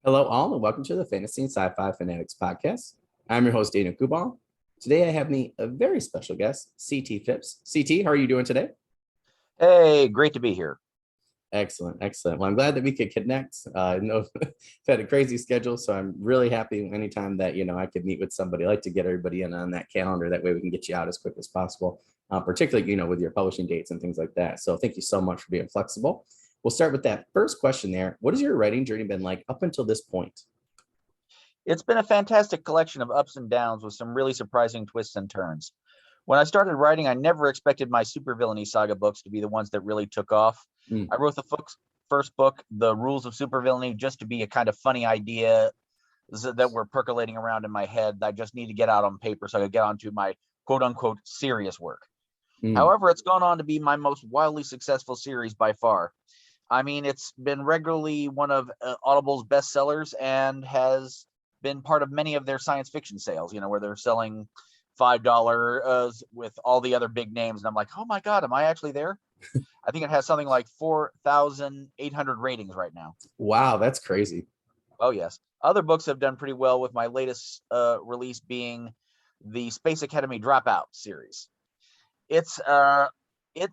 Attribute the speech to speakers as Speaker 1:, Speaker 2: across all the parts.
Speaker 1: Hello, all, and welcome to the Fantasy and Sci-Fi Fanatics podcast. I'm your host, Dana Coolbaugh. Today, I have me a very special guest, CT Phipps. CT, how are you doing today?
Speaker 2: Hey, great to be here.
Speaker 1: Excellent, excellent. Well, I'm glad that we could connect. I know I've had a crazy schedule, so I'm really happy anytime that I could meet with somebody. I like to get everybody in on that calendar. That way, we can get you out as quick as possible, particularly with your publishing dates and things like that. So, thank you so much for being flexible. We'll start with that first question there. What has your writing journey been like up until this point?
Speaker 2: It's been a fantastic collection of ups and downs with some really surprising twists and turns. When I started writing, I never expected my supervillainy saga books to be the ones that really took off.
Speaker 1: Mm.
Speaker 2: I wrote the first book, The Rules of Supervillainy, just to be a kind of funny idea that were percolating around in my head that I just need to get out on paper so I could get onto my quote unquote serious work. However, it's gone on to be my most wildly successful series by far. I mean, it's been regularly one of Audible's bestsellers and has been part of many of their science fiction sales, where they're selling $5 with all the other big names. And I'm like, oh my God, am I actually there? I think it has something like 4,800 ratings right now.
Speaker 1: Wow, that's crazy.
Speaker 2: Oh, yes. Other books have done pretty well, with my latest release being the Space Academy Dropout series. It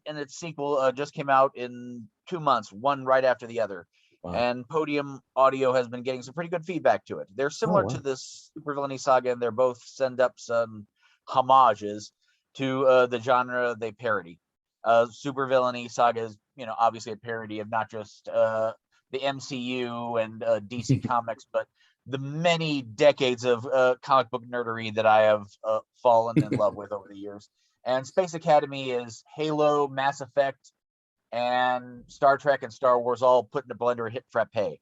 Speaker 2: and its sequel just came out in 2 months, one right after the other.
Speaker 1: Wow.
Speaker 2: And Podium Audio has been getting some pretty good feedback to it. They're similar to this supervillainy saga, and they're both send up some homages to the genre they parody. Supervillainy saga is, obviously a parody of not just the MCU and DC Comics, but the many decades of comic book nerdery that I have fallen in love with over the years. And Space Academy is Halo, Mass Effect, and Star Trek and Star Wars all put in a blender and hit frappe.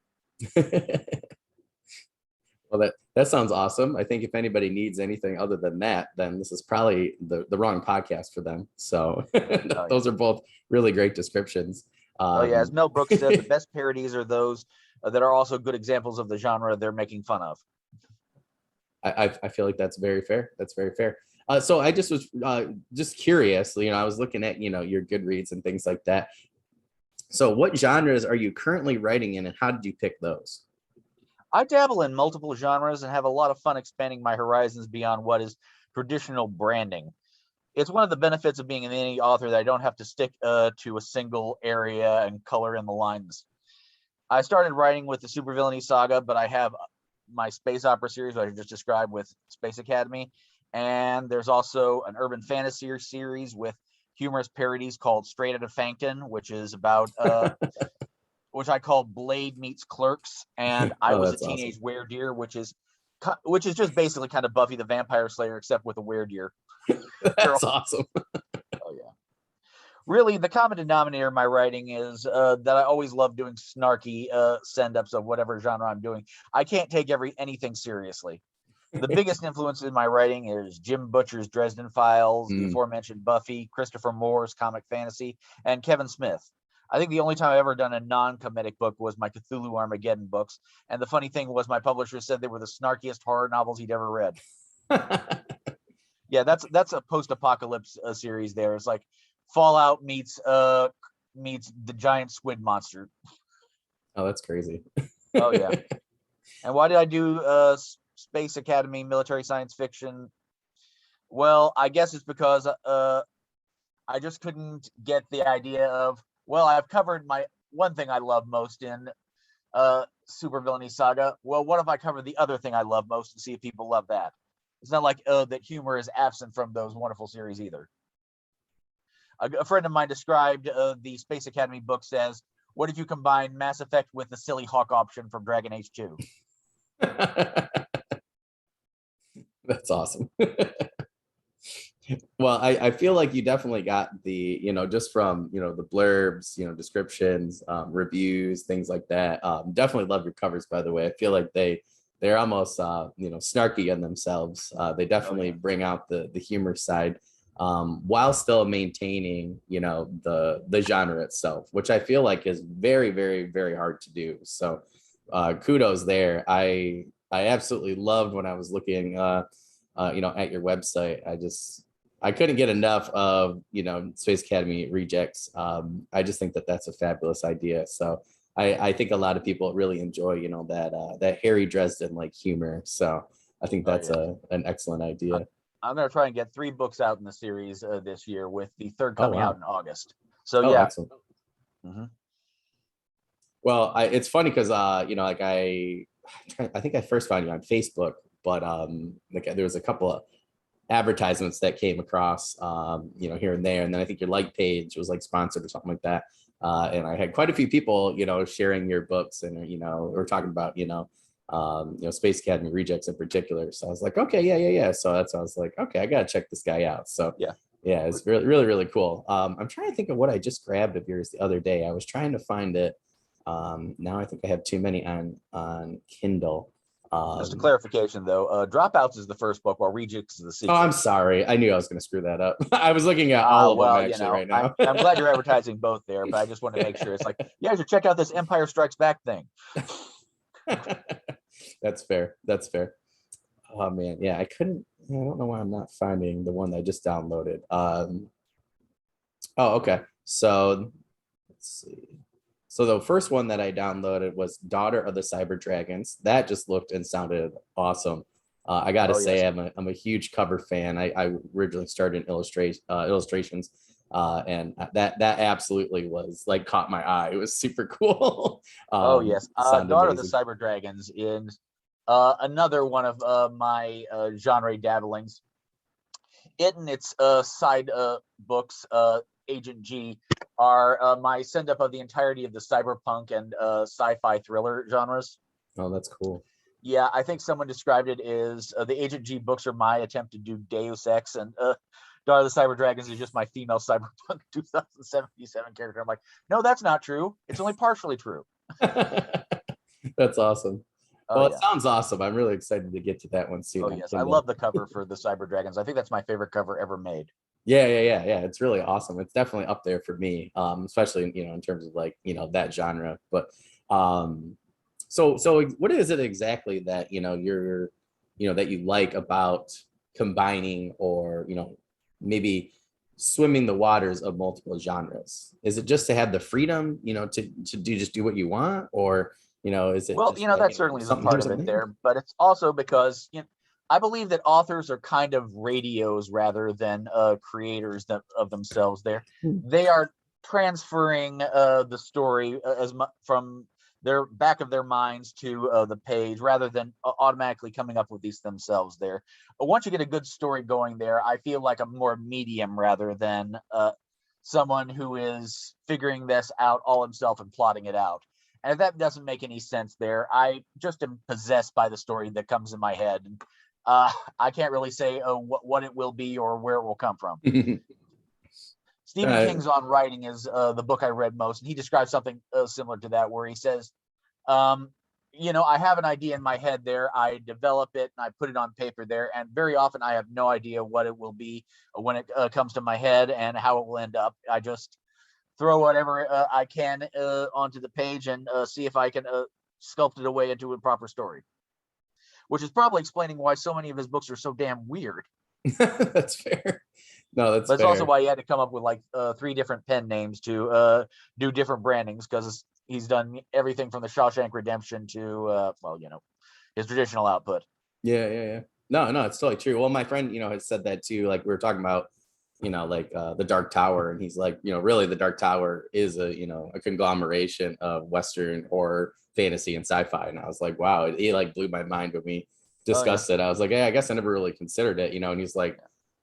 Speaker 1: Well, that sounds awesome. I think if anybody needs anything other than that, then this is probably the wrong podcast for them. So those are both really great descriptions.
Speaker 2: As Mel Brooks said, the best parodies are those that are also good examples of the genre they're making fun of.
Speaker 1: I feel like that's very fair. That's very fair. So I just was just curious, I was looking at, your Goodreads and things like that. So what genres are you currently writing in, and how did you pick those?
Speaker 2: I dabble in multiple genres and have a lot of fun expanding my horizons beyond what is traditional branding. It's one of the benefits of being an indie author that I don't have to stick to a single area and color in the lines. I started writing with the supervillainy saga, but I have my space opera series, which I just described, with Space Academy. And there's also an urban fantasy series with humorous parodies called Straight Outta Fankton, which is about which I call Blade meets Clerks. And I was a teenage awesome. Weredeer, which is just basically kind of Buffy the Vampire Slayer, except with a weredeer.
Speaker 1: That's awesome.
Speaker 2: Oh yeah. Really, the common denominator in my writing is that I always love doing snarky send-ups of whatever genre I'm doing. I can't take anything seriously. The biggest influence in my writing is Jim Butcher's Dresden Files, the aforementioned Buffy, Christopher Moore's comic fantasy, and Kevin Smith. I think the only time I've ever done a non-comedic book was my Cthulhu Armageddon books. And the funny thing was my publisher said they were the snarkiest horror novels he'd ever read. Yeah, that's a post-apocalypse series there. It's like Fallout meets the giant squid monster.
Speaker 1: Oh, that's crazy.
Speaker 2: Oh, yeah. And why did I do Space Academy military science fiction? Well, I guess it's because I just couldn't get the idea of, well, I've covered my one thing I love most in supervillainy saga. Well, what if I cover the other thing I love most and see if people love that? It's not like that humor is absent from those wonderful series either. A friend of mine described the Space Academy books as, what if you combine Mass Effect with the silly Hawk option from Dragon Age 2?
Speaker 1: That's awesome. Well, I feel like you definitely got the, just from, the blurbs, descriptions, reviews, things like that. Definitely love your covers, by the way. I feel like they're almost, snarky in themselves. They definitely bring out the humor side while still maintaining, the genre itself, which I feel like is very, very, very hard to do. So kudos there. I absolutely loved when I was looking, at your website. I couldn't get enough of, Space Academy Rejects. I just think that that's a fabulous idea. So I think a lot of people really enjoy, you know, that Harry Dresden like humor. So I think
Speaker 2: Oh
Speaker 1: that's
Speaker 2: yeah.
Speaker 1: an excellent idea.
Speaker 2: I'm going to try and get 3 books out in the series this year, with the third
Speaker 1: Oh
Speaker 2: coming out
Speaker 1: wow.
Speaker 2: in August. So
Speaker 1: Oh,
Speaker 2: yeah.
Speaker 1: excellent.
Speaker 2: Mhm.
Speaker 1: Well, it's funny because you know, like I think I first found you on Facebook, but like there was a couple of advertisements that came across, you know, here and there, and then I think your like page was like sponsored or something like that. And I had quite a few people, you know, sharing your books, and you know, we're talking about, you know, Space Academy Rejects in particular. So I was like, okay, yeah, yeah, yeah. So that's why I was like, okay, I gotta check this guy out. So
Speaker 2: Yeah.
Speaker 1: yeah, it's really, really, really cool. I'm trying to think of what I just grabbed of yours the other day. I was trying to find it. Now I think I have too many on Kindle.
Speaker 2: Just a
Speaker 1: Um,
Speaker 2: clarification though, Dropouts is the first book, while Rejects is the
Speaker 1: oh, I'm
Speaker 2: sequel.
Speaker 1: sorry. I knew I was going to screw that up. I was looking at all of them
Speaker 2: Well, you
Speaker 1: actually
Speaker 2: know,
Speaker 1: right
Speaker 2: I'm
Speaker 1: now.
Speaker 2: I'm glad you're advertising both there, but I just want to make sure. It's like, yeah, you should check out this Empire Strikes Back thing.
Speaker 1: That's fair. That's fair. Oh man, yeah, I couldn't. I don't know why I'm not finding the one that I just downloaded. Oh, okay. So let's see. So the first one that I downloaded was Daughter of the Cyber Dragons. That just looked and sounded awesome. I got to
Speaker 2: Oh yes.
Speaker 1: say, I'm a huge cover fan. I originally started in illustrations, and that absolutely was like caught my eye. It was super cool.
Speaker 2: Oh yes.
Speaker 1: Sounded
Speaker 2: Daughter of the
Speaker 1: amazing.
Speaker 2: Cyber Dragons is another one of my genre dabblings. It and its side books, Agent G, are my send up of the entirety of the cyberpunk and sci-fi thriller genres.
Speaker 1: Oh, that's cool.
Speaker 2: Yeah, I think someone described it as the Agent G books are my attempt to do Deus Ex, and Daughter of the Cyber Dragons is just my female cyberpunk 2077 character. I'm like, no, that's not true. It's only partially true.
Speaker 1: That's awesome.
Speaker 2: Oh
Speaker 1: Well, it
Speaker 2: yeah.
Speaker 1: sounds awesome. I'm really excited to get to that one soon
Speaker 2: Oh
Speaker 1: on
Speaker 2: yes. I
Speaker 1: Kindle.
Speaker 2: love the cover for the Cyber Dragons. I think that's my favorite cover ever made.
Speaker 1: Yeah, yeah, yeah, yeah. It's really awesome. It's definitely up there for me, especially, you know, in terms of like, you know, that genre. But so what is it exactly that, you know, you know, that you like about combining, or, you know, maybe swimming the waters of multiple genres? Is it just to have the freedom, you know, to do what you want, or, you know, is it
Speaker 2: Well,
Speaker 1: just like,
Speaker 2: that
Speaker 1: you know,
Speaker 2: certainly is a
Speaker 1: something
Speaker 2: part
Speaker 1: here,
Speaker 2: of it
Speaker 1: something there?
Speaker 2: there, but it's also because I believe that authors are kind of radios rather than creators of themselves. They are transferring the story as much from their back of their minds to the page, rather than automatically coming up with these themselves. There, once you get a good story going, there, I feel like I'm more medium rather than someone who is figuring this out all himself and plotting it out. And if that doesn't make any sense there, I just am possessed by the story that comes in my head. I can't really say what it will be or where it will come from. Stephen
Speaker 1: uh,
Speaker 2: King's On Writing is the book I read most, and he describes something similar to that, where he says, um, I have an idea in my head there, I develop it and I put it on paper there, and very often I have no idea what it will be when it comes to my head and how it will end up. I just throw whatever I can onto the page and see if I can sculpt it away into a proper story. Which is probably explaining why so many of his books are so damn weird.
Speaker 1: that's fair. No, that's
Speaker 2: But it's also
Speaker 1: fair.
Speaker 2: why he had to come up with like 3 different pen names to do different brandings, because he's done everything from the Shawshank Redemption to his traditional output.
Speaker 1: Yeah, yeah, yeah. No, no, it's totally true. Well, my friend, you know, has said that too. Like we were talking about, you know, like the Dark Tower, and he's like, you know, really the Dark Tower is a, you know, a conglomeration of Western horror, fantasy, and sci-fi. And I was like, wow, it like blew my mind when we
Speaker 2: Oh yeah.
Speaker 1: discussed it. I was like, hey, I guess I never really considered it, you know. And he's like,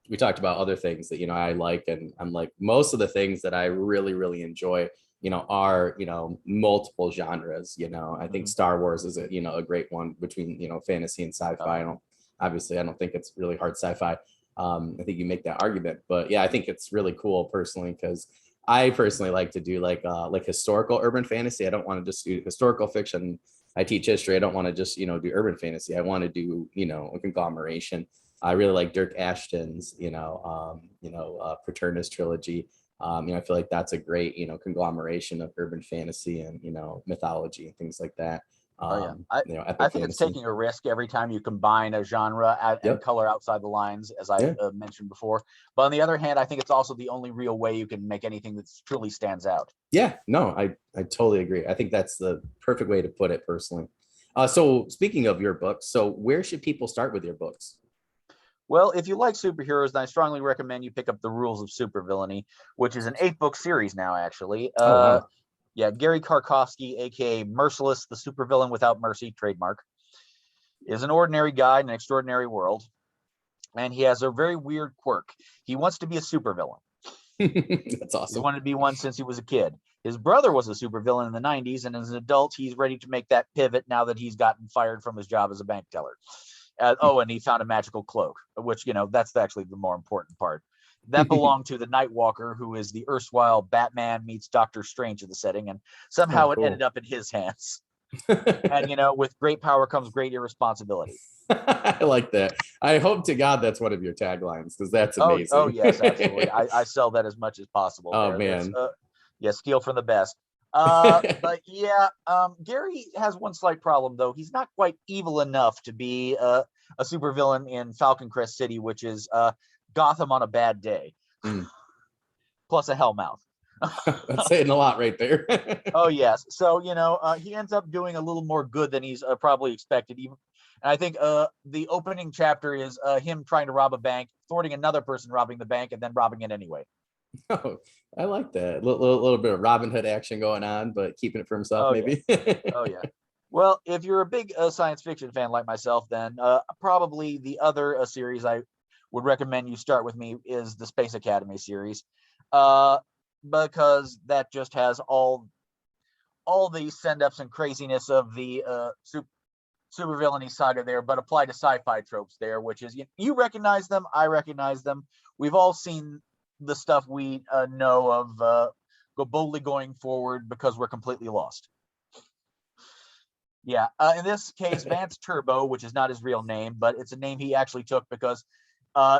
Speaker 1: we talked about other things that, you know, I like, and I'm like, most of the things that I really, really enjoy, you know, are, you know, multiple genres. You know, I think
Speaker 2: Mm-hmm.
Speaker 1: Star Wars is a, you know, a great one between, you know, fantasy and
Speaker 2: Oh
Speaker 1: sci-fi.
Speaker 2: yeah.
Speaker 1: I don't think it's really hard sci-fi. I think you make that argument, but yeah, I think it's really cool personally, because I personally like to do like historical urban fantasy. I don't want to just do historical fiction. I teach history. I don't want to just, you know, do urban fantasy. I want to do, you know, a conglomeration. I really like Dirk Ashton's, Paternus trilogy. You know, I feel like that's a great, you know, conglomeration of urban fantasy and, you know, mythology and things like that. Epic
Speaker 2: I think it's
Speaker 1: fantasy.
Speaker 2: taking a risk every time you combine a genre and
Speaker 1: Yep.
Speaker 2: color outside the lines, as I mentioned before. But on the other hand, I think it's also the only real way you can make anything that truly stands out.
Speaker 1: Yeah, no, I totally agree. I think that's the perfect way to put it personally. So speaking of your books, so where should people start with your books?
Speaker 2: Well, if you like superheroes, then I strongly recommend you pick up The Rules of Supervillainy, which is an 8-book series now, actually.
Speaker 1: Oh wow.
Speaker 2: Yeah, Gary Karkowski, aka Merciless, the supervillain without mercy, trademark, is an ordinary guy in an extraordinary world, and he has a very weird quirk. He wants to be a supervillain.
Speaker 1: That's
Speaker 2: He's
Speaker 1: awesome.
Speaker 2: wanted to be one since he was a kid. His brother was a supervillain in the 90s, and as an adult, he's ready to make that pivot now that he's gotten fired from his job as a bank teller. And he found a magical cloak, which, that's actually the more important part. That belonged to the Nightwalker, who is the erstwhile Batman meets Doctor Strange of the setting, and
Speaker 1: Oh,
Speaker 2: somehow it ended
Speaker 1: cool.
Speaker 2: up in his hands. And, with great power comes great irresponsibility.
Speaker 1: I like that. I hope to God that's one of your taglines because that's
Speaker 2: Oh
Speaker 1: amazing.
Speaker 2: yes, absolutely. I sell that as much as possible.
Speaker 1: Oh
Speaker 2: There's
Speaker 1: man.
Speaker 2: yeah, steal from the best. But yeah, Gary has one slight problem though. He's not quite evil enough to be a supervillain in Falcon Crest City, which is Gotham on a bad day,
Speaker 1: Mm.
Speaker 2: plus a hellmouth.
Speaker 1: That's saying a lot right there.
Speaker 2: Oh yes, so he ends up doing a little more good than he's probably expected. Even, and I think the opening chapter is him trying to rob a bank, thwarting another person robbing the bank, and then robbing it anyway.
Speaker 1: Oh, I like that. Little bit of Robin Hood action going on, but keeping it for himself,
Speaker 2: Oh yeah,
Speaker 1: maybe.
Speaker 2: oh yeah. Well, if you're a big science fiction fan like myself, then probably the other series I would recommend you start with me is the Space Academy series, uh, because that just has all the send-ups and craziness of the supervillainy saga there, but applied to sci-fi tropes there, which is you recognize them, I recognize them. We've all seen the stuff we know of. Go boldly going forward because we're completely lost. Yeah, in this case, Vance Turbo, which is not his real name, but it's a name he actually took because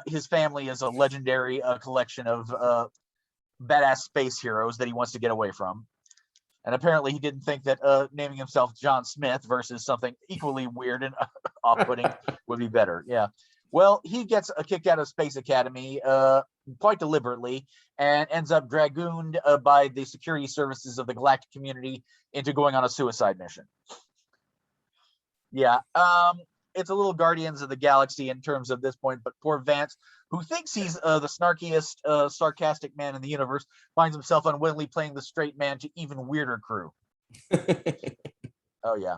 Speaker 2: his family is a legendary collection of badass space heroes that he wants to get away from. And apparently he didn't think that naming himself John Smith versus something equally weird and off-putting would be better. Yeah. Well, he gets a kick out of Space Academy quite deliberately and ends up dragooned by the security services of the galactic community into going on a suicide mission. Yeah. It's a little Guardians of the Galaxy in terms of this point, but poor Vance, who thinks he's the snarkiest, sarcastic man in the universe, finds himself unwillingly playing the straight man to even weirder crew. Oh yeah.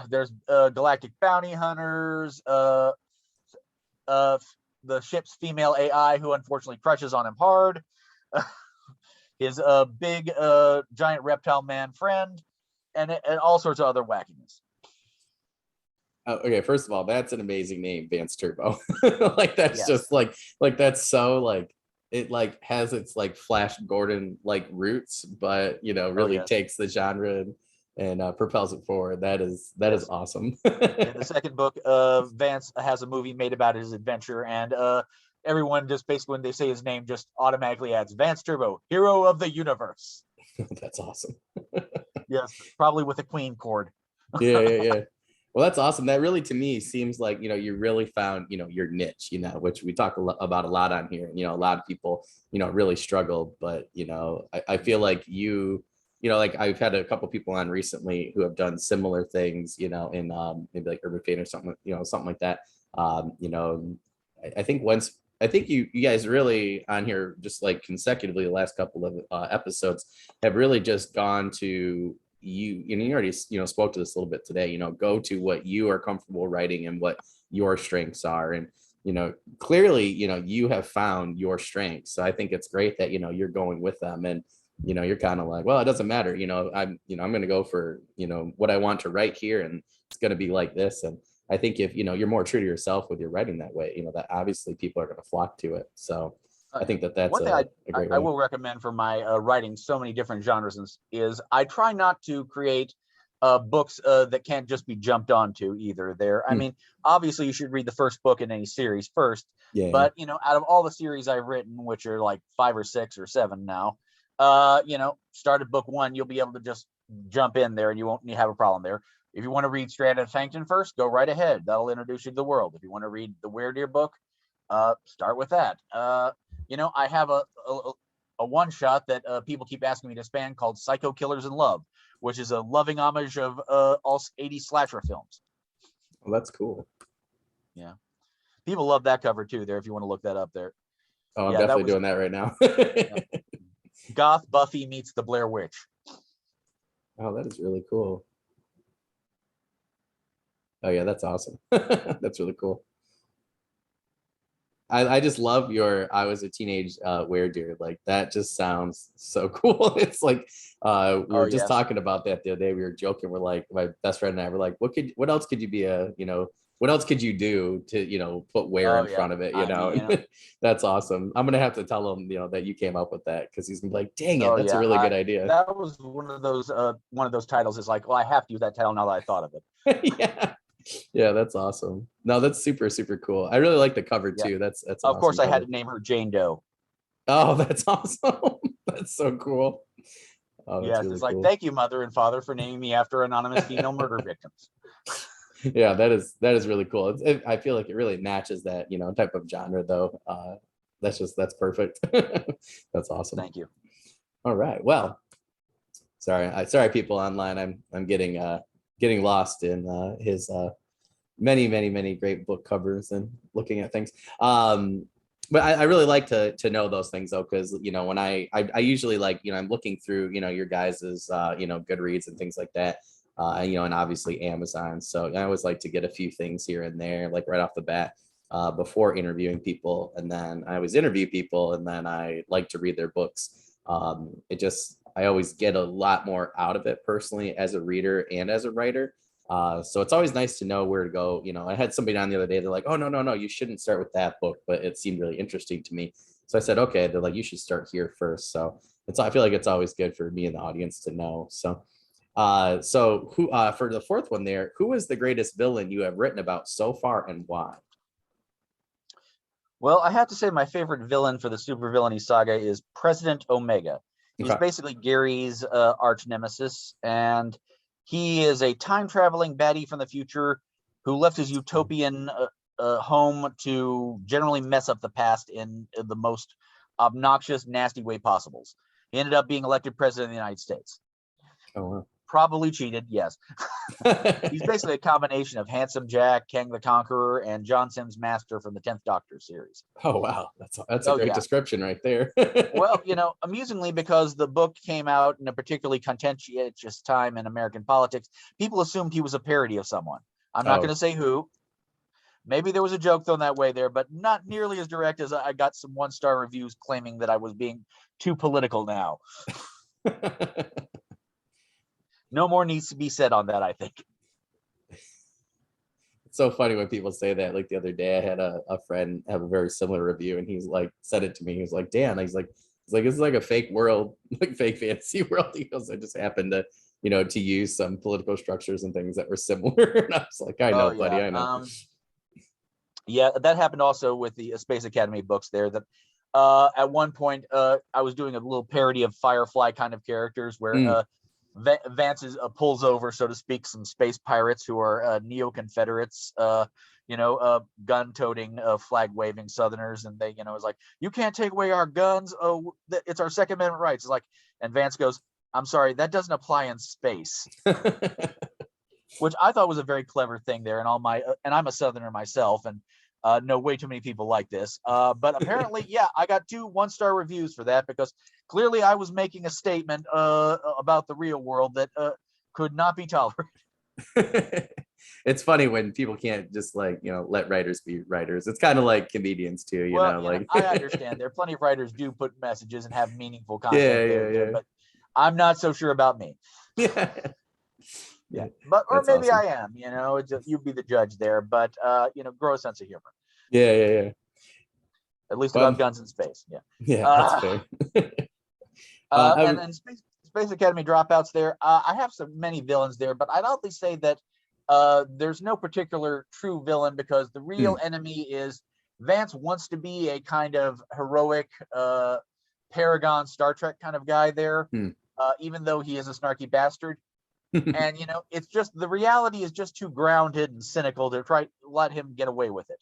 Speaker 2: There's galactic bounty hunters, the ship's female AI, who unfortunately crushes on him hard, his big giant reptile man friend, and all sorts of other wackiness.
Speaker 1: Okay, first of all, that's an amazing name, Vance Turbo. Like that's
Speaker 2: Yes.
Speaker 1: just like that's so like it like has its like Flash Gordon like roots, but really
Speaker 2: yes.
Speaker 1: takes the genre and propels it forward. That is
Speaker 2: Yes.
Speaker 1: awesome.
Speaker 2: In the second book, Vance has a movie made about his adventure, and everyone just basically when they say his name just automatically adds Vance Turbo, hero of the universe.
Speaker 1: That's awesome.
Speaker 2: Yes, probably with a Queen chord.
Speaker 1: Yeah. Well, that's awesome. That really, to me, seems like you really found your niche, which we talk about a lot on here. A lot of people really struggle, but I feel like like I've had a couple people on recently who have done similar things, in maybe like Urban Fate or something, something like that. I think I think you guys really on here just like consecutively the last couple of episodes have really just gone to you already spoke to this a little bit today, go to what you are comfortable writing and what your strengths are, and clearly you have found your strengths. So I think it's great that you're going with them, and you're kind of like, well, it doesn't matter, I'm going to go for what I want to write here, and it's going to be like this. And I think if you're more true to yourself with your writing that way, that obviously people are going to flock to it. So I think that's
Speaker 2: one thing
Speaker 1: a great
Speaker 2: I
Speaker 1: way.
Speaker 2: will recommend for my writing so many different genres is I try not to create books that can't just be jumped onto either. I mean, obviously you should read the first book in any series first,
Speaker 1: Yeah.
Speaker 2: but out of all the series I've written, which are like 5 or 6 or 7 now, start at book 1, you'll be able to just jump in there and you won't have a problem there. If you want to read Strand and Fangton first, go right ahead. That'll introduce you to the world. If you want to read the Werdeer book, start with that. I have a one shot that people keep asking me to span called Psycho Killers in Love, which is a loving homage of all 80s slasher films.
Speaker 1: Well, that's cool.
Speaker 2: Yeah. People love that cover too there, if you want to look that up there.
Speaker 1: Oh, I'm definitely doing that right now.
Speaker 2: Goth Buffy meets the Blair Witch.
Speaker 1: Oh, that is really cool. Oh yeah, that's awesome. That's really cool. I just love your I was a teenage werewolf. Like that just sounds so cool. It's like we were just talking about that the other day. We were joking. We're like, my best friend and I were like, what else could you be what else could you do to put where in front of it, That's awesome. I'm gonna have to tell him that you came up with that, because he's gonna be like, dang it, that's a really good idea.
Speaker 2: That was one of those titles. Is like, well, I have to use that title now that I thought of
Speaker 1: it. Yeah, that's awesome. No, that's super, super cool. I really like the cover too. That's
Speaker 2: of awesome course cover. I had to name her Jane Doe.
Speaker 1: Oh, that's awesome. That's so cool.
Speaker 2: Oh, yes, really it's like, thank you, mother and father, for naming me after anonymous female murder victims.
Speaker 1: Yeah, that is really cool. I feel like it really matches that type of genre though. That's perfect. That's awesome.
Speaker 2: Thank you.
Speaker 1: All right. Well, sorry people online. I'm getting lost in his many great book covers and looking at things. But I really like to know those things though, because when I usually like I'm looking through your guys's Goodreads and things like that, and obviously Amazon. So I always like to get a few things here and there, like right off the bat, before interviewing people, and then I always interview people, and then I like to read their books. I always get a lot more out of it personally as a reader and as a writer. So it's always nice to know where to go. I had somebody on the other day, they're like, oh, no, you shouldn't start with that book, but it seemed really interesting to me. So I said, okay, they're like, you should start here first. So I feel like it's always good for me and the audience to know. So who for the fourth one there, who is the greatest villain you have written about so far and why?
Speaker 2: Well, I have to say my favorite villain for the supervillainy saga is President Omega. He's basically Gary's arch nemesis, and he is a time-traveling baddie from the future who left his utopian home to generally mess up the past in the most obnoxious, nasty way possible. He ended up being elected president of the United States.
Speaker 1: Oh, wow.
Speaker 2: Probably cheated, yes. He's basically a combination of Handsome Jack, Kang the Conqueror, and John Sims Master from the 10th Doctor series.
Speaker 1: Oh, wow. That's a great description right there.
Speaker 2: Well, amusingly, because the book came out in a particularly contentious time in American politics, people assumed he was a parody of someone. I'm not going to say who. Maybe there was a joke thrown that way there, but not nearly as direct as I got some one-star reviews claiming that I was being too political now. No more needs to be said on that, I think.
Speaker 1: It's so funny when people say that. Like the other day, I had a friend have a very similar review, and he's like, said it to me. He was like, Dan, he's like, this is like a fake world, like fake fantasy world. He goes, I just happened to, to use some political structures and things that were similar. And I was like, I know, buddy, I know.
Speaker 2: Yeah, that happened also with the Space Academy books there. That at one point, I was doing a little parody of Firefly kind of characters where Vance pulls over, so to speak, some space pirates who are neo-Confederates, gun-toting, flag-waving Southerners, and they, is like, you can't take away our guns. Oh, it's our Second Amendment rights. It's like, and Vance goes, I'm sorry, that doesn't apply in space. Which I thought was a very clever thing there, and and I'm a Southerner myself, and know way too many people like this. But apparently, yeah, I got 2 one-star reviews for that, because clearly I was making a statement about the real world that could not be tolerated.
Speaker 1: It's funny when people can't just let writers be writers. It's kind of like comedians too, you know.
Speaker 2: I understand there are plenty of writers do put messages and have meaningful content there, but I'm not so sure about me. Yeah, but or that's maybe awesome. I am. You be the judge there, but grow a sense of humor.
Speaker 1: Yeah.
Speaker 2: At least about guns in space.
Speaker 1: Yeah, that's fair.
Speaker 2: And then Space Academy dropouts there. I have so many villains there, but I'd only say that there's no particular true villain, because the real enemy is Vance wants to be a kind of heroic Paragon Star Trek kind of guy there. even though he is a snarky bastard. And it's just the reality is just too grounded and cynical to try to let him get away with it.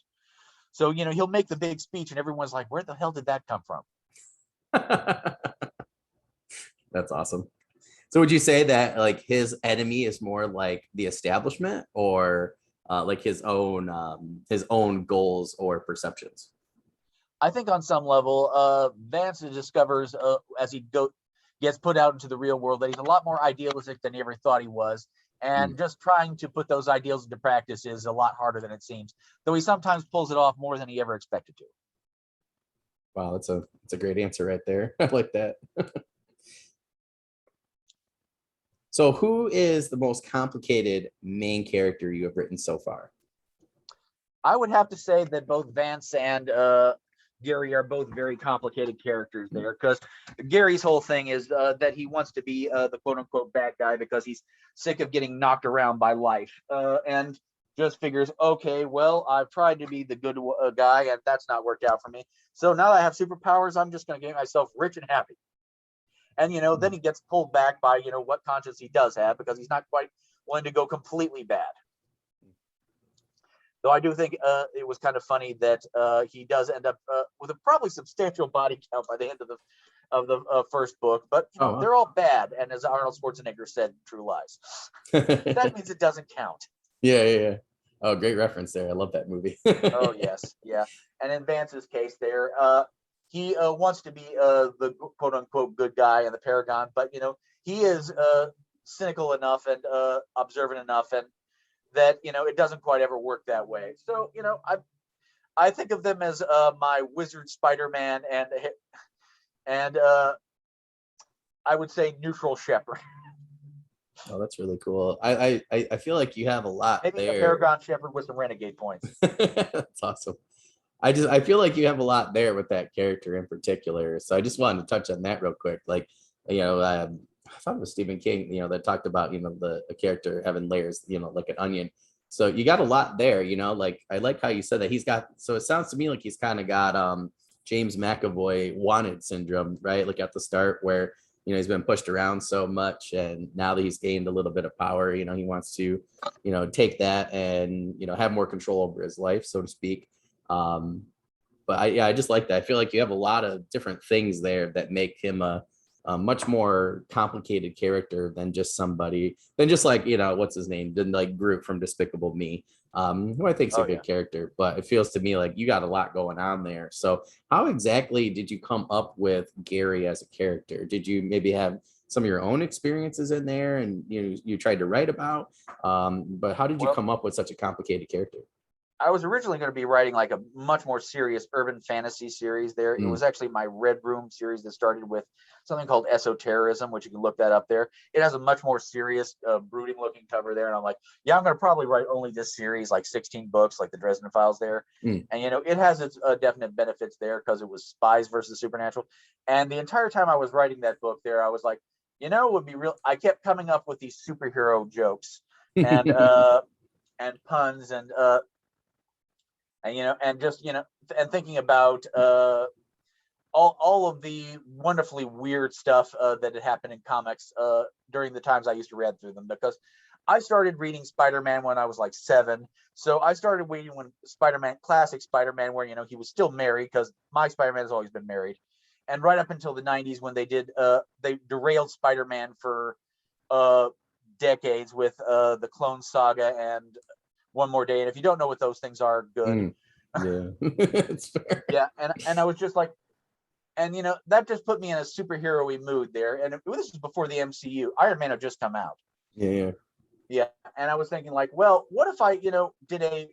Speaker 2: So he'll make the big speech, and everyone's like, "Where the hell did that come from?"
Speaker 1: That's awesome. So would you say that like his enemy is more like the establishment, or like his own goals or perceptions?
Speaker 2: I think on some level, Vance discovers as he gets put out into the real world that he's a lot more idealistic than he ever thought he was. And just trying to put those ideals into practice is a lot harder than it seems, though he sometimes pulls it off more than he ever expected to.
Speaker 1: Wow, that's a great answer right there. I like that. So who is the most complicated main character you have written so far?
Speaker 2: I would have to say that both Vance and Gary are both very complicated characters there, because Gary's whole thing is that he wants to be the quote unquote bad guy because he's sick of getting knocked around by life, and just figures, okay, well, I've tried to be the good guy and that's not worked out for me. So now that I have superpowers, I'm just going to get myself rich and happy. And then he gets pulled back by what conscience he does have, because he's not quite willing to go completely bad. Though I do think it was kind of funny that he does end up with a probably substantial body count by the end of the first book. But they're all bad, and as Arnold Schwarzenegger said, True Lies. That means it doesn't count.
Speaker 1: Yeah. Oh, great reference there. I love that movie.
Speaker 2: Oh yes, yeah. And in Vance's case, there he wants to be the quote unquote good guy and the paragon, but he is cynical enough and observant enough, and that it doesn't quite ever work that way. So I think of them as my wizard Spider-Man and I would say neutral shepherd.
Speaker 1: Oh, that's really cool. I feel like you have a lot
Speaker 2: Maybe
Speaker 1: there.
Speaker 2: a paragon shepherd with some renegade points.
Speaker 1: That's awesome. I feel like you have a lot there with that character in particular. So I just wanted to touch on that real quick. Like, I thought it was Stephen King, that talked about, a character having layers, like an onion. So you got a lot there, like, I like how you said that so it sounds to me like he's kind of got James McAvoy wanted syndrome, right? Like at the start where, he's been pushed around so much, and now that he's gained a little bit of power, he wants to, take that and, have more control over his life, so to speak. But I just like that. I feel like you have a lot of different things there that make him a much more complicated character than just like, what's his name? Than like Groot from Despicable Me, who I think is a good character, but it feels to me like you got a lot going on there. So how exactly did you come up with Gary as a character? Did you maybe have some of your own experiences in there and you tried to write about? But how did you come up with such a complicated character?
Speaker 2: I was originally going to be writing like a much more serious urban fantasy series there. It was actually my Red Room series that started with something called Esotericism, which you can look that up there. It has a much more serious, brooding looking cover there. And I'm like, yeah, I'm going to probably write only this series, like 16 books, like the Dresden Files there. And, it has its definite benefits there because it was spies versus supernatural. And the entire time I was writing that book there, I was like, it would be real. I kept coming up with these superhero jokes and puns and and just and thinking about all of the wonderfully weird stuff that had happened in comics during the times I used to read through them, because I started reading Spider-Man when I was like 7. So I started reading when classic Spider-Man, where he was still married, because my Spider-Man has always been married, and right up until the 90s when they derailed Spider-Man for decades with the Clone Saga and One More Day. And if you don't know what those things are, good.
Speaker 1: Yeah, it's fair.
Speaker 2: Yeah, and I was just like, and that just put me in a superhero-y mood there. And this was before the MCU. Iron Man had just come out.
Speaker 1: Yeah.
Speaker 2: And I was thinking like, well, what if I did a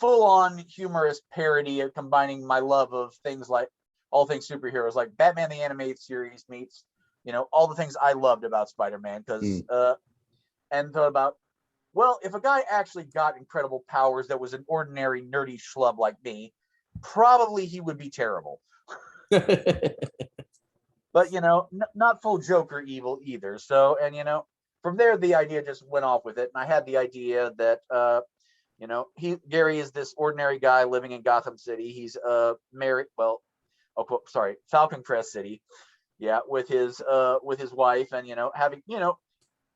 Speaker 2: full-on humorous parody of combining my love of things like all things superheroes, like Batman the Animated Series meets all the things I loved about Spider-Man, because and thought about, well, if a guy actually got incredible powers that was an ordinary nerdy schlub like me, probably he would be terrible. But not full Joker evil either. So, and from there the idea just went off with it, and I had the idea that Gary is this ordinary guy living in Gotham City. He's married, Falcon Crest City. Yeah, with his wife, and having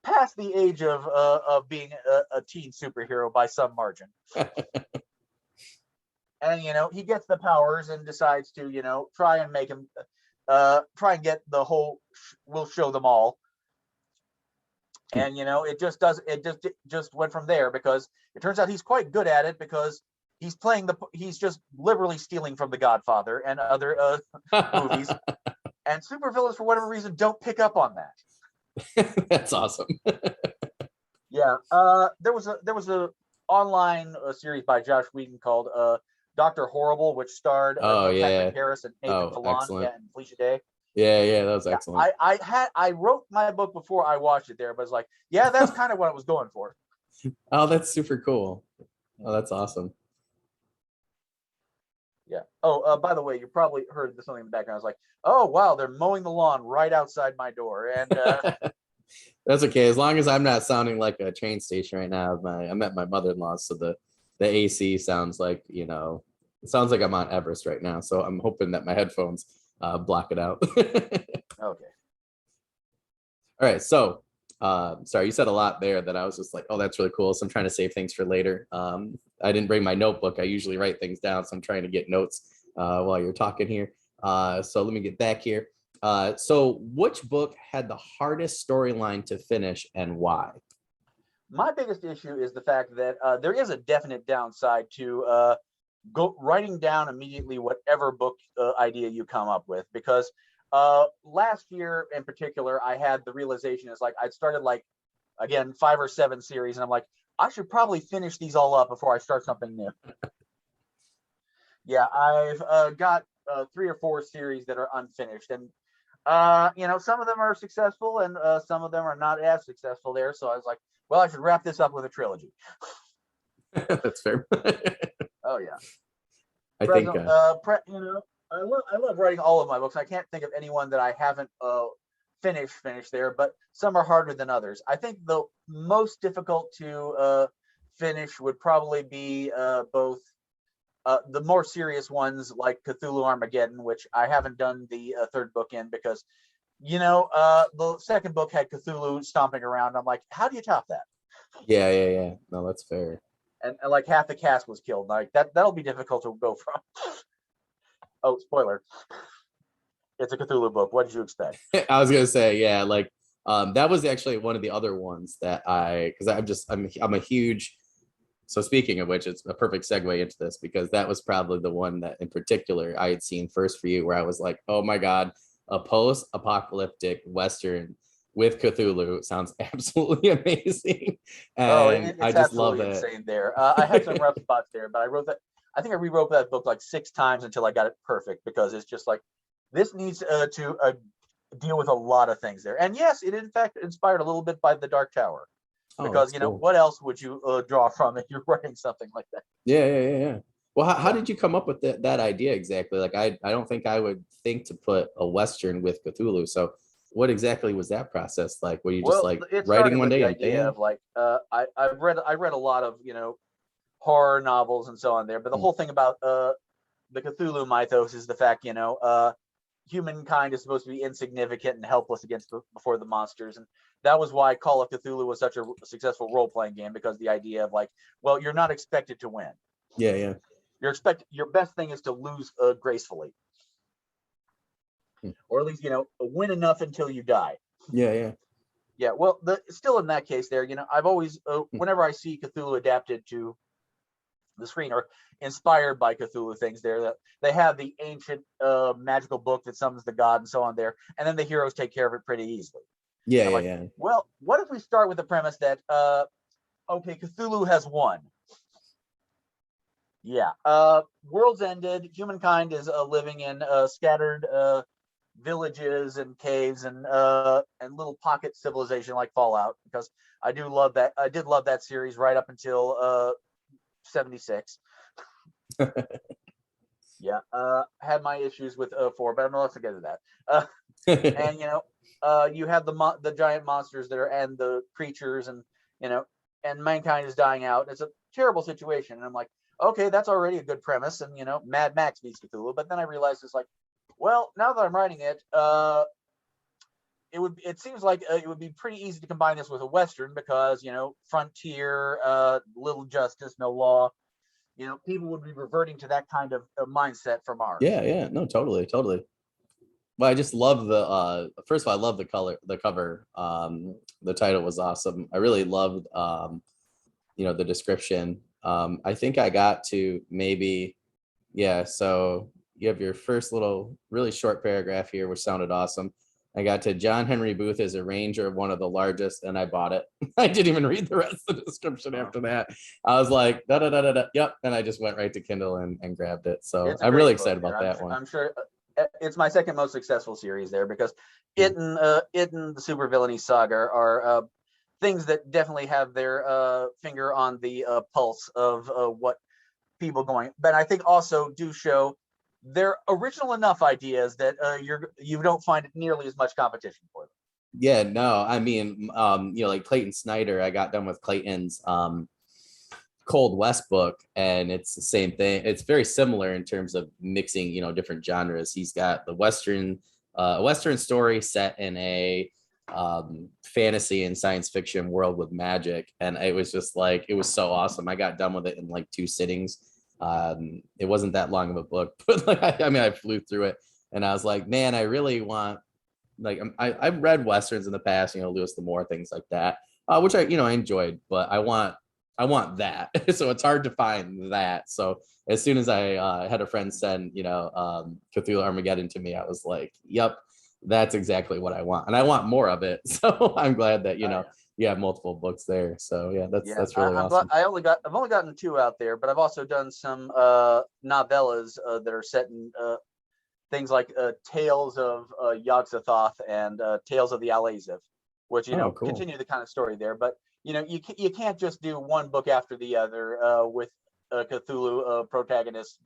Speaker 2: past the age of being a teen superhero by some margin. And he gets the powers and decides to try and make him try and get the whole we'll show them all. And it just went from there, because it turns out he's quite good at it, because he's just liberally stealing from The Godfather and other movies, and supervillains for whatever reason don't pick up on that.
Speaker 1: That's awesome.
Speaker 2: Yeah, there was a online series by Josh Whedon called Dr. Horrible, which starred Neil Patrick Harris and Nathan Fillion and Felicia Day.
Speaker 1: Yeah, that was excellent.
Speaker 2: I wrote my book before I watched it there, but it's like, yeah, that's kind of what I was going for.
Speaker 1: Oh, that's super cool. Oh, that's awesome.
Speaker 2: Yeah. Oh, by the way, you probably heard something in the background. I was like, oh wow, they're mowing the lawn right outside my door, and
Speaker 1: that's okay, as long as I'm not sounding like a train station right now. I'm at my mother-in-law's, so the AC sounds like it sounds like I'm on Everest right now. So I'm hoping that my headphones block it out.
Speaker 2: Okay.
Speaker 1: All right. So, sorry, you said a lot there that I was just like, oh, that's really cool. So I'm trying to save things for later. I didn't bring my notebook. I usually write things down. So I'm trying to get notes while you're talking here. So let me get back here. So which book had the hardest storyline to finish and why?
Speaker 2: My biggest issue is the fact that there is a definite downside to writing down immediately whatever book idea you come up with, because last year in particular, I had the realization is like I'd started again 5 or 7 series, and I'm like, I should probably finish these all up before I start something new. Yeah, I've got 3 or 4 series that are unfinished, and some of them are successful and some of them are not as successful there. So I was like, well, I should wrap this up with a trilogy.
Speaker 1: That's fair.
Speaker 2: Oh yeah.
Speaker 1: I think
Speaker 2: I love writing all of my books. I can't think of anyone that I haven't finished there, but some are harder than others. I think the most difficult to finish would probably be both the more serious ones like Cthulhu Armageddon, which I haven't done the 3rd book in, because the 2nd book had Cthulhu stomping around. I'm like, how do you top that?
Speaker 1: Yeah. No, that's fair.
Speaker 2: And like half the cast was killed. Like that'll be difficult to go from. Oh, spoiler. It's a Cthulhu book. What did you expect?
Speaker 1: I was gonna say, yeah, like that was actually one of the other ones that because I'm a huge. So speaking of which, it's a perfect segue into this, because that was probably the one that in particular I had seen first for you, where I was like, oh my God, a post-apocalyptic Western with Cthulhu sounds absolutely amazing. And
Speaker 2: it's
Speaker 1: I just love it.
Speaker 2: Insane there. I had some rough spots there, but I think I rewrote that book like 6 times until I got it perfect, because it's just like, this needs to deal with a lot of things there. And yes, it in fact inspired a little bit by The Dark Tower. Because cool. What else would you draw from if you're writing something like that?
Speaker 1: Yeah. Well, how did you come up with that idea exactly? Like, I don't think I would think to put a Western with Cthulhu. So what exactly was that process like? Were you just writing one day?
Speaker 2: The idea of I read a lot of horror novels and so on there, but the whole thing about the Cthulhu mythos is the fact humankind is supposed to be insignificant and helpless before the monsters, and that was why Call of Cthulhu was such a successful role-playing game, because the idea of well, you're not expected to win.
Speaker 1: Yeah.
Speaker 2: Your best thing is to lose gracefully, or at least win enough until you die.
Speaker 1: Yeah.
Speaker 2: Well, still in that case there, I've always whenever I see Cthulhu adapted to the screen or inspired by Cthulhu things there, that they have the ancient magical book that summons the god and so on there, and then the heroes take care of it pretty easily.
Speaker 1: Yeah.
Speaker 2: Well, what if we start with the premise that okay, Cthulhu has won. Yeah, world's ended. Humankind is living in scattered villages and caves and little pocket civilization like Fallout, because I did love that series right up until 76. Yeah, had my issues with 4, but I'm not going to get to that. And you have the giant monsters there and the creatures, and and mankind is dying out. It's a terrible situation, and I'm like, okay, that's already a good premise, and Mad Max meets Cthulhu. But then I realized it's like, well, now that I'm writing it, it seems like it would be pretty easy to combine this with a Western because, frontier, little justice, no law. People would be reverting to that kind of mindset from ours.
Speaker 1: Yeah, no, totally. Well, I just love the first of all, I love the cover. The title was awesome. I really loved the description. I think I got to maybe, so you have your first little really short paragraph here, which sounded awesome. I got to John Henry Booth is a ranger of one of the largest, and I bought it. I didn't even read the rest of the description after that. I was like, yep. And I just went right to Kindle and grabbed it. So I'm really excited about that one.
Speaker 2: I'm sure it's my second most successful series there, because it and the supervillainy saga are things that definitely have their finger on the pulse of what people going. But I think also do show they're original enough ideas that you don't find nearly as much competition for them.
Speaker 1: Yeah, no, I mean, like Clayton Snyder, I got done with Clayton's Cold West book, and it's the same thing. It's very similar in terms of mixing, different genres. He's got the Western story set in a fantasy and science fiction world with magic, and it was just like, it was so awesome. I got done with it in like 2 sittings. It wasn't that long of a book, but I flew through it, and I was like, man, I really want, like, I've read Westerns in the past, Lewis the Moore, things like that, which I enjoyed, but I want that. So it's hard to find that. So as soon as I had a friend send, Cthulhu Armageddon to me, I was like, yep, that's exactly what I want. And I want more of it. So I'm glad that, you have multiple books there. So yeah, that's really awesome.
Speaker 2: I've only gotten 2 out there, but I've also done some novellas that are set in things like Tales of Yog-Sothoth and Tales of the Al-Azif, which cool. Continue the kind of story there. But you can't just do one book after the other with a Cthulhu protagonist,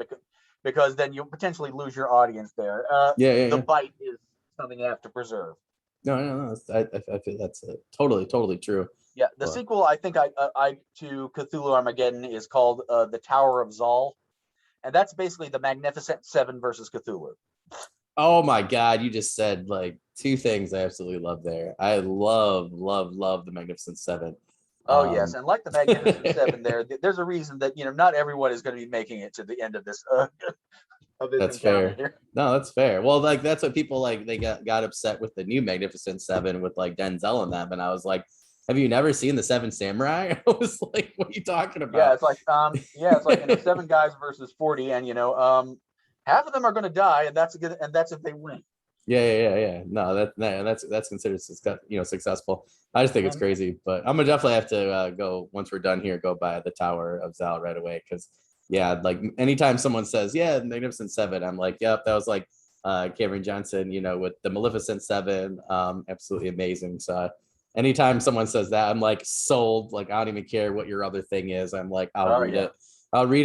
Speaker 2: because then you'll potentially lose your audience there. The bite is something you have to preserve.
Speaker 1: No. I feel that's totally true.
Speaker 2: Yeah, the sequel, I think I to Cthulhu Armageddon is called The Tower of Zal, and that's basically the Magnificent Seven versus Cthulhu.
Speaker 1: Oh my God, you just said like 2 things I absolutely love there. I love the Magnificent Seven.
Speaker 2: Oh yes, and like the Magnificent Seven, there's a reason that not everyone is going to be making it to the end of this.
Speaker 1: That's fair. Here. No, that's fair. Well, like that's what people like. They got upset with the new Magnificent Seven with like Denzel and them, and I was like, "Have you never seen the Seven Samurai?" I was like, "What are you talking about?"
Speaker 2: Yeah, it's like 7 guys versus 40, and half of them are going to die, and that's if they win.
Speaker 1: Yeah. No, that's considered successful. I just think it's crazy, but I'm gonna definitely have to go once we're done here. Go by the Tower of Zal right away, because like anytime someone says Magnificent Seven, I'm like, yep, that was like Cameron Johnson, with the Maleficent Seven, absolutely amazing. So anytime someone says that, I'm like sold. Like I don't even care what your other thing is. I'm like, I'll read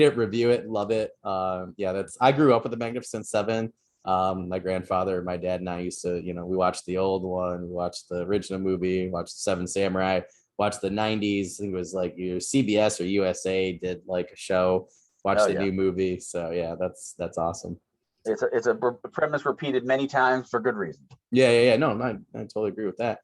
Speaker 1: it, review it, love it. I grew up with the Magnificent Seven. My grandfather, my dad, and I used to, we watched the old one, we watched the original movie, watched Seven Samurai, watched the 90s. I think it was like CBS or USA did like a show, watched the new movie. So yeah, that's awesome.
Speaker 2: It's a premise repeated many times for good reason.
Speaker 1: Yeah. No, I totally agree with that.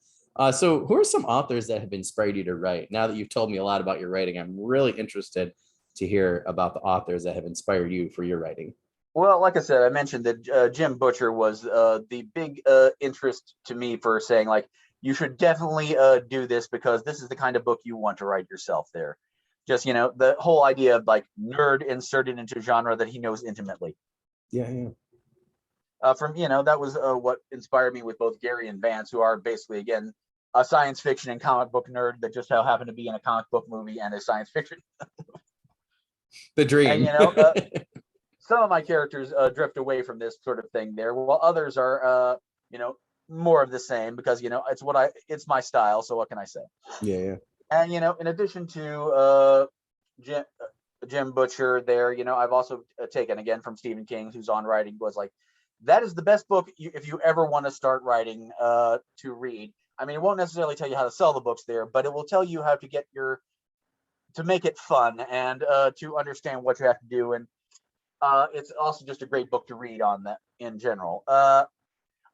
Speaker 1: So who are some authors that have inspired you to write? Now that you've told me a lot about your writing, I'm really interested to hear about the authors that have inspired you for your writing.
Speaker 2: Well, like I said, I mentioned that Jim Butcher was the big interest to me for saying, like, you should definitely do this because this is the kind of book you want to write yourself there. Just, the whole idea of like nerd inserted into genre that he knows intimately.
Speaker 1: Yeah.
Speaker 2: That was what inspired me with both Gary and Vance, who are basically, again, a science fiction and comic book nerd that just so happened to be in a comic book movie and a science fiction.
Speaker 1: The dream.
Speaker 2: And, some of my characters drift away from this sort of thing there, while others are, more of the same because, it's my style. So what can I say?
Speaker 1: Yeah.
Speaker 2: And, in addition to Jim Butcher there, I've also taken again from Stephen King, who's on writing, was like, that is the best book if you ever want to start writing to read. I mean, it won't necessarily tell you how to sell the books there, but it will tell you how to make it fun and to understand what you have to do. And it's also just a great book to read on that in general.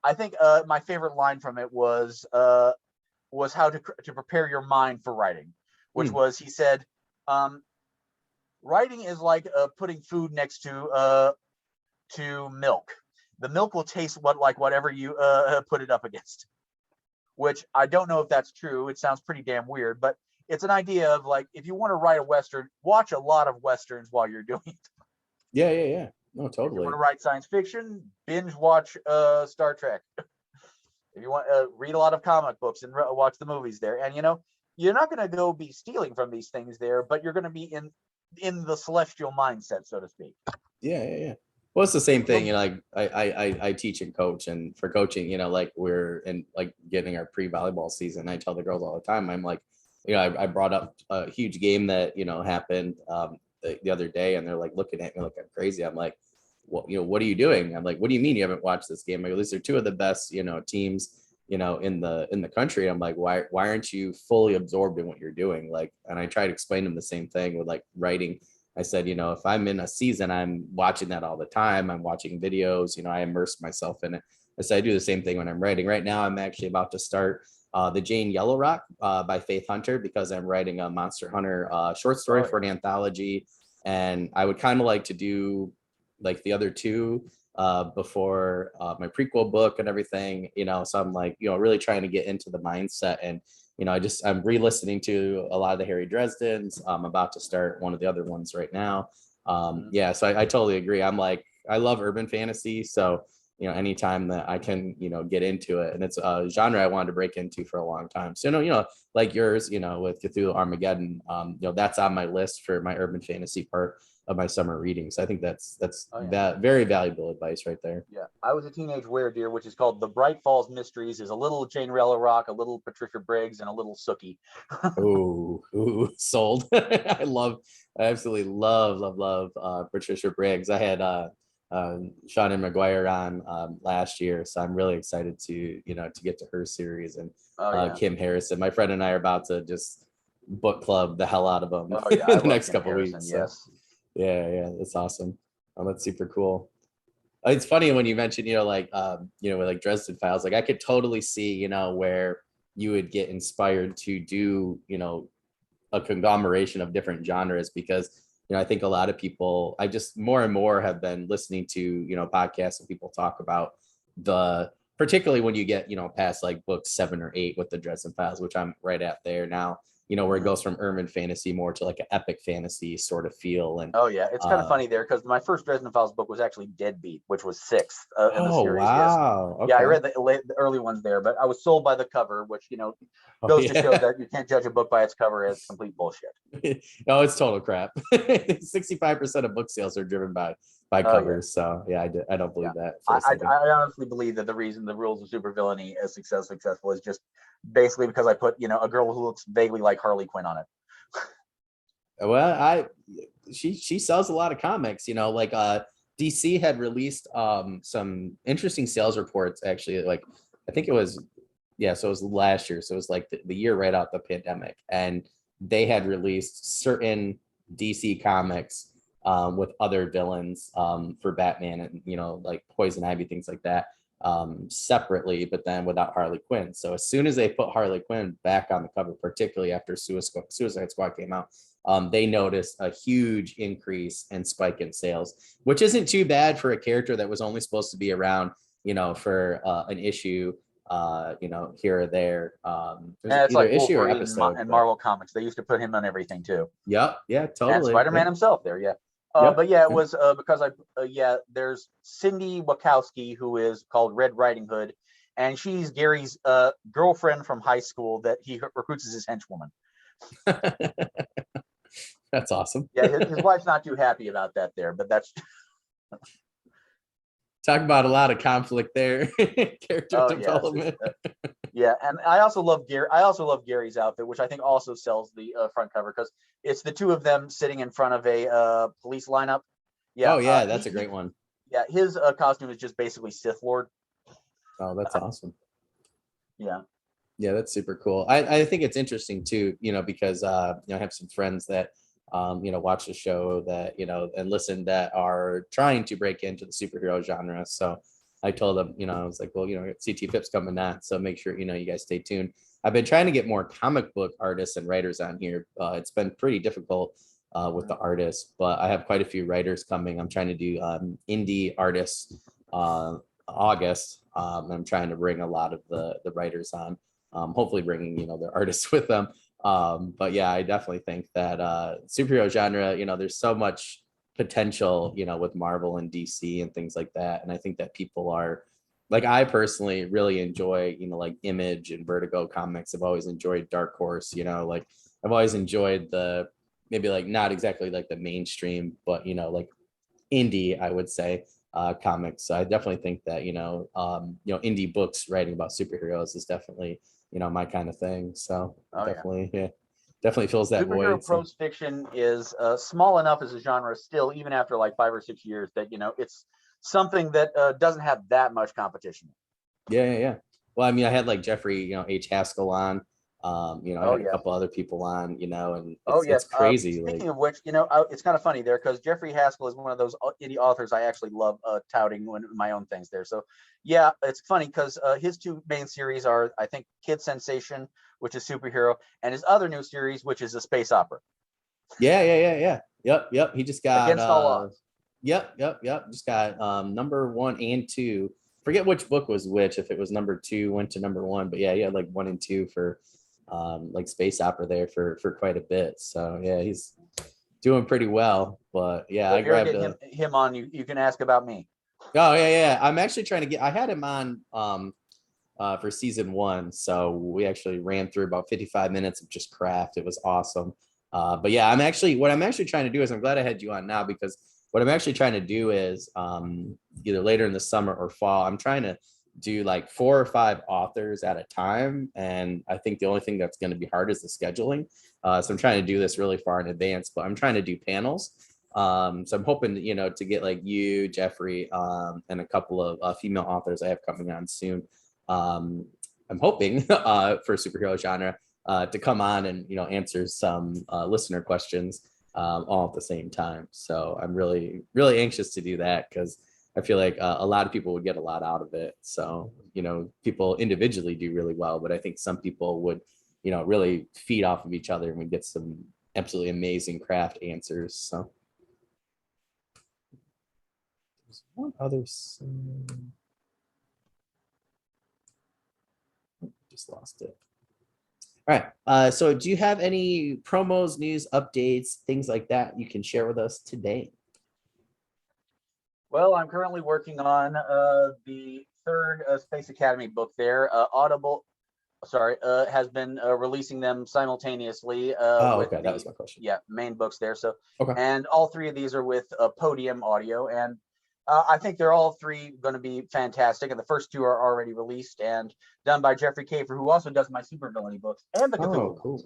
Speaker 2: I think my favorite line from it was how to prepare your mind for writing, which was, he said, writing is like putting food next to milk. The milk will taste like whatever you put it up against. Which I don't know if that's true. It sounds pretty damn weird, but it's an idea of like, if you want to write a Western, watch a lot of Westerns while you're doing it.
Speaker 1: Yeah. No,
Speaker 2: If you
Speaker 1: totally.
Speaker 2: want to write science fiction, binge watch Star Trek. If you want read a lot of comic books and watch the movies there. And you're not going to go be stealing from these things there, but you're going to be in the celestial mindset, so to speak.
Speaker 1: Yeah. Well, it's the same thing. Like I teach and coach, and for coaching, like we're in like getting our pre-volleyball season. I tell the girls all the time, I'm like, I brought up a huge game that happened the other day, and they're like looking at me like I'm crazy. I'm like, well, what are you doing? I'm like, what do you mean you haven't watched this game? Like, these are two of the best teams in the country. I'm like, why aren't you fully absorbed in what you're doing? Like, and I try to explain them the same thing with like writing. I said, if I'm in a season, I'm watching that all the time. I'm watching videos, I immerse myself in it. I said, I do the same thing when I'm writing. Right now, I'm actually about to start The Jane Yellow Rock by Faith Hunter, because I'm writing a Monster Hunter short story for an anthology. And I would kind of like to do like the other two before my prequel book and everything, so I'm like, really trying to get into the mindset. And I'm re-listening to a lot of the Harry Dresdens. I'm about to start one of the other ones right now. So I totally agree. I'm like, I love urban fantasy. So, anytime that I can, get into it, and it's a genre I wanted to break into for a long time. So, like yours, with Cthulhu Armageddon, that's on my list for my urban fantasy part of my summer reading. So I think that's very valuable advice right there.
Speaker 2: Yeah, I was a teenage weredeer, which is called The Bright Falls Mysteries. Is a little Jane Rella Rock, a little Patricia Briggs, and a little Sookie.
Speaker 1: Ooh, sold. I absolutely love Patricia Briggs. I had Shannon McGuire on last year, so I'm really excited to get to her series, and Kim Harrison. My friend and I are about to just book club the hell out of them in the next couple weeks. So.
Speaker 2: Yes.
Speaker 1: Yeah, that's awesome. That's super cool. It's funny when you mentioned, with like Dresden Files, like I could totally see, where you would get inspired to do, a conglomeration of different genres, because, I think a lot of people, I just more and more have been listening to, podcasts and people talk about particularly when you get, past like book 7 or 8 with the Dresden Files, which I'm right at there now. Where it goes from urban fantasy more to like an epic fantasy sort of feel. And
Speaker 2: it's kind of funny there, because my first Dresden Files book was actually Deadbeat, which was 6th in the series.
Speaker 1: Wow.
Speaker 2: Yes.
Speaker 1: Okay.
Speaker 2: Yeah, I read the early ones there, but I was sold by the cover, which goes to show that you can't judge a book by its cover. It's complete bullshit.
Speaker 1: No, it's total crap. 65% of book sales are driven by covers. So yeah, I don't believe that.
Speaker 2: I honestly believe that the reason the rules of supervillainy is successful is just basically because I put a girl who looks vaguely like Harley Quinn on it.
Speaker 1: Well, she sells a lot of comics. Like DC had released some interesting sales reports, actually. Like I think it was so it was last year. So it was like the year right out the pandemic, and they had released certain DC comics with other villains for Batman, and like Poison Ivy, things like that, separately, but then without Harley Quinn. So as soon as they put Harley Quinn back on the cover, particularly after Suicide Squad came out, they noticed a huge increase and spike in sales, which isn't too bad for a character that was only supposed to be around, for an issue, here or there.
Speaker 2: It's like
Speaker 1: issue or
Speaker 2: Wolverine
Speaker 1: episode
Speaker 2: and Marvel Comics. They used to put him on everything too.
Speaker 1: Yep. Yeah, totally.
Speaker 2: And Spider-Man himself there. Yeah. But yeah, it was because there's Cindy Wachowski, who is called Red Riding Hood, and she's Gary's girlfriend from high school that he recruits as his henchwoman.
Speaker 1: That's awesome.
Speaker 2: Yeah, his wife's not too happy about that there, but that's
Speaker 1: talk about a lot of conflict there. Character development.
Speaker 2: And I also love Gary's outfit, which I think also sells the front cover, because it's the two of them sitting in front of a police lineup. Yeah.
Speaker 1: That's a great one.
Speaker 2: Yeah, his costume is just basically Sith Lord.
Speaker 1: Oh, that's awesome.
Speaker 2: Yeah,
Speaker 1: that's super cool. I think it's interesting too, because I have some friends that watch the show that and listen that are trying to break into the superhero genre. So I told them, you know, I was like, well, you know, CT Phipps coming on, so make sure, you know, you guys stay tuned. I've been trying to get more comic book artists and writers on here. It's been pretty difficult with the artists, but I have quite a few writers coming. I'm trying to do indie artists August. I'm trying to bring a lot of the writers on, hopefully bringing, you know, their artists with them. But yeah, I definitely think that superhero genre, you know, there's so much potential, you know, with Marvel and DC and things like that. And I think that people are like, I personally really enjoy, you know, like Image and Vertigo comics. I've always enjoyed Dark Horse, you know, like I've always enjoyed the maybe like not exactly like the mainstream, but you know, like indie, I would say, comics. So I definitely think that, you know, indie books writing about superheroes is definitely, you know, my kind of thing. So definitely, yeah, definitely fills that
Speaker 2: Superhero
Speaker 1: void.
Speaker 2: prose fiction is small enough as a genre still, even after like 5 or 6 years, that you know it's something that doesn't have that much competition.
Speaker 1: Yeah. Well, I mean, I had like Jeffrey, you know, H. Haskell on. You know, I
Speaker 2: Oh
Speaker 1: had a
Speaker 2: yes.
Speaker 1: couple other people on, you know, and
Speaker 2: Oh
Speaker 1: it's
Speaker 2: yes.
Speaker 1: crazy. Like,
Speaker 2: Speaking of which, you know, it's kind of funny there because Jeffrey Haskell is one of those indie authors I actually love touting when my own things there. So yeah, it's funny because his two main series are, I think, Kid Sensation, which is superhero, and his other new series, which is a space opera.
Speaker 1: yeah. Yep. He just got
Speaker 2: Against all odds.
Speaker 1: Yep. Just got number 1 and 2. Forget which book was which, if it was number 2 went to number 1, but yeah, he had like 1 and 2 for like space opera there for quite a bit. So yeah, he's doing pretty well. But yeah,
Speaker 2: So
Speaker 1: I
Speaker 2: if you ever
Speaker 1: grabbed
Speaker 2: get him on, you can ask about me.
Speaker 1: oh yeah. I'm actually trying to get, I had him on for season 1. So we actually ran through about 55 minutes of just craft. It was awesome. But yeah, what I'm actually trying to do is, I'm glad I had you on now, because what I'm actually trying to do is either later in the summer or fall, I'm trying to do like 4 or 5 authors at a time. And I think the only thing that's going to be hard is the scheduling. So I'm trying to do this really far in advance, but I'm trying to do panels. So I'm hoping, you know, to get like you, Jeffrey, and a couple of female authors I have coming on soon. I'm hoping for superhero genre to come on and, you know, answer some listener questions all at the same time. So I'm really anxious to do that, because I feel like a lot of people would get a lot out of it. So, you know, people individually do really well, but I think some people would, you know, really feed off of each other, and we get some absolutely amazing craft answers. So there's one other, just lost it. All right. So do you have any promos, news, updates, things like that you can share with us today?
Speaker 2: Well, I'm currently working on the third Space Academy book there. Has been releasing them simultaneously
Speaker 1: Oh,
Speaker 2: with
Speaker 1: okay. That was
Speaker 2: the
Speaker 1: my question.
Speaker 2: main books there. So,
Speaker 1: Okay.
Speaker 2: and all three of these are with Podium Audio, and I think they're all three going to be fantastic. And the first two are already released and done by Jeffrey Kafer, who also does my supervillainy books and the Cthulhu.
Speaker 1: Oh, cool.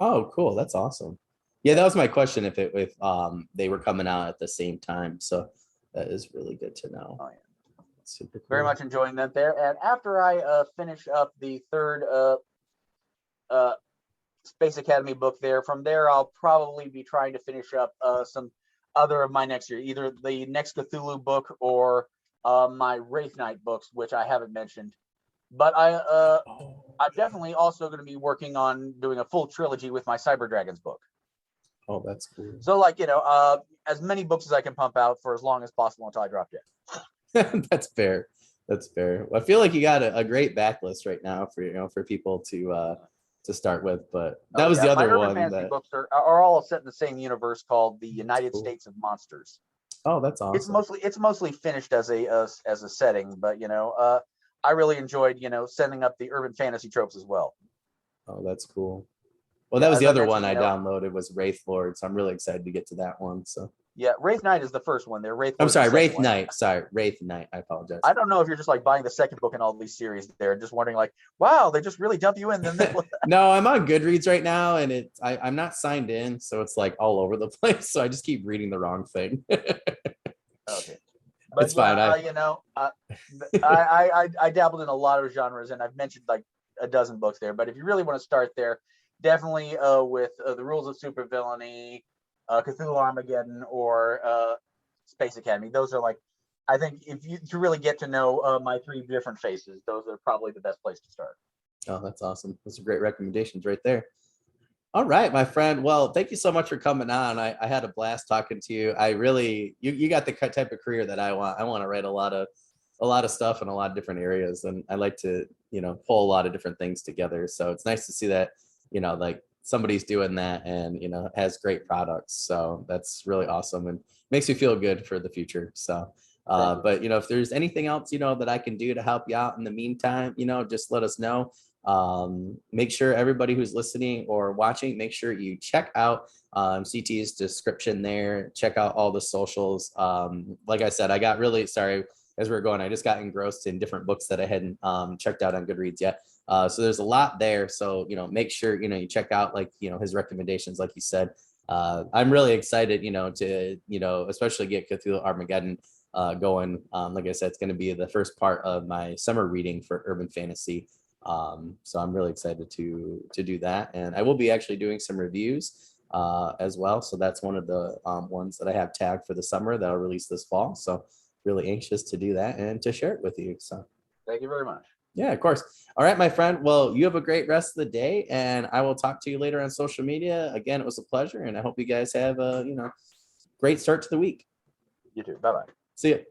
Speaker 1: Oh, cool. That's awesome. Yeah, that was my question. If they were coming out at the same time, so that is really good to know.
Speaker 2: Oh, yeah.
Speaker 1: Super cool.
Speaker 2: Very much enjoying them there. And after I finish up the third Space Academy book there, from there I'll probably be trying to finish up some other of my next year, either the next Cthulhu book or my Wraith Knight books, which I haven't mentioned. But I'm definitely also going to be working on doing a full trilogy with my Cyber Dragons book.
Speaker 1: Oh, that's cool.
Speaker 2: So, like, you know, as many books as I can pump out for as long as possible until I drop dead.
Speaker 1: That's fair. That's fair. Well, I feel like you got a great backlist right now for, you know, for people to start with, but that was the other
Speaker 2: my
Speaker 1: one.
Speaker 2: fantasy
Speaker 1: that
Speaker 2: books are all set in the same universe called the United States of Monsters.
Speaker 1: Oh, that's awesome.
Speaker 2: It's mostly finished as a setting, but you know, I really enjoyed, you know, setting up the urban fantasy tropes as well.
Speaker 1: Oh, that's cool. Well, that was the
Speaker 2: I
Speaker 1: other one I
Speaker 2: you know,
Speaker 1: downloaded, was Wraith Lord, so I'm really excited to get to that one. So
Speaker 2: yeah, Wraith Knight is the first one there.
Speaker 1: I'm sorry, Wraith Knight. Sorry, Wraith Knight. I apologize.
Speaker 2: I don't know if you're just like buying the second book in all these series there, just wondering like, wow, they just really dump you in the middle.
Speaker 1: No, I'm on Goodreads right now, and I'm not signed in, so it's like all over the place. So I just keep reading the wrong thing.
Speaker 2: Okay. But
Speaker 1: it's fine.
Speaker 2: You know, I dabbled in a lot of genres, and I've mentioned like a dozen books there. But if you really want to start there, definitely with the Rules of Supervillainy, Cthulhu Armageddon, or Space Academy. Those are like I think if you to really get to know my three different faces, those are probably the best place to start.
Speaker 1: Oh, that's awesome. Those are great recommendations right there. All right, my friend. Well, thank you so much for coming on. I had a blast talking to you. I really, you got the type of career that I want. I want to write a lot of stuff in a lot of different areas, and I like to, pull a lot of different things together. So it's nice to see that, like somebody's doing that and, has great products. So that's really awesome and makes me feel good for the future. So, but if there's anything else, that I can do to help you out in the meantime, just let us know. Make sure everybody who's listening or watching, make sure you check out CT's description there. Check out all the socials. Like I said, I got really sorry as we are going. I just got engrossed in different books that I hadn't checked out on Goodreads yet. So there's a lot there. So make sure you check out his recommendations, like you said. I'm really excited, to especially get Cthulhu Armageddon going. Like I said, it's going to be the first part of my summer reading for urban fantasy. So I'm really excited to do that, and I will be actually doing some reviews as well. So that's one of the ones that I have tagged for the summer that I'll release this fall. So really anxious to do that and to share it with you. So
Speaker 2: thank you very much.
Speaker 1: Yeah, of course. All right, my friend. Well, you have a great rest of the day, and I will talk to you later on social media. Again, it was a pleasure, and I hope you guys have a great start to the week.
Speaker 2: You too. Bye bye.
Speaker 1: See you.